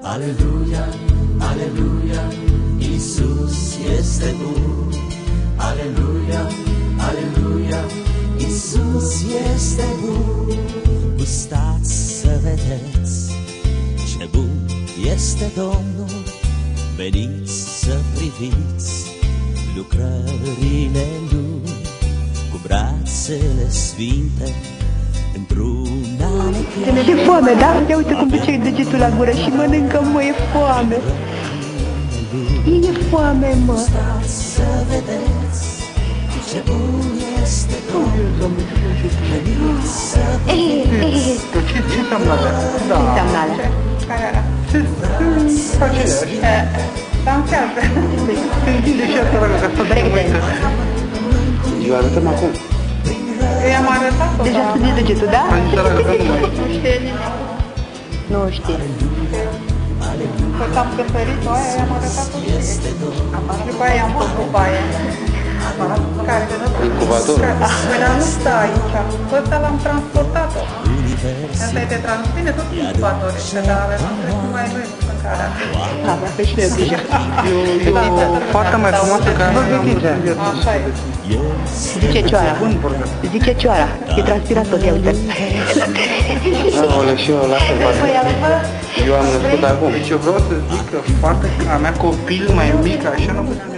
Aleluia, aleluia, Iisus este bun. Aleluia, aleluia, Iisus este bun. Gustați să vedeți ce bun este Domnul, veniți să priviți lucrările Lui, cu brațele sfinte într-una necheie. Ce foame, da? Ia uite cum duce degetul la gură și mănâncă, mă, e foame. E foame, mă. Gustați să vedeți ce bun este Domnul, veniți să priviți. Ce înseamnă alea? Ce înseamnă alea? Care era? Aceleași. Dansează. Întinde și asta, ragă, că asta de mâine. Eu arătăm acum. Eu i-am arătat-o, Deja dar studiezi degetul, da? Am zis, ragă, că nu mai. nu știe nimic. Nu știe. Tot am cântărit-o aia, i-am arătat-o și și după aia i-am făcut baie. Care? Incubator. Păi dar nu stă aici. Pe ăsta l-am transportat-o. Asta e de transmine tot incubator este, dar am trecut mai noi cu mâncarea. Da, dacă știu deja. E o fată mai frumoasă ca aia am văzut. Așa e. Zice cioara. Bun, burger. Zice cioara. E transpirat tot, ia uite. Aoleu, și eu lasă-l Păi fată. altă, Eu am născut acum. Deci eu vreau să zic că fata a mea copil mai mic, așa nu puteam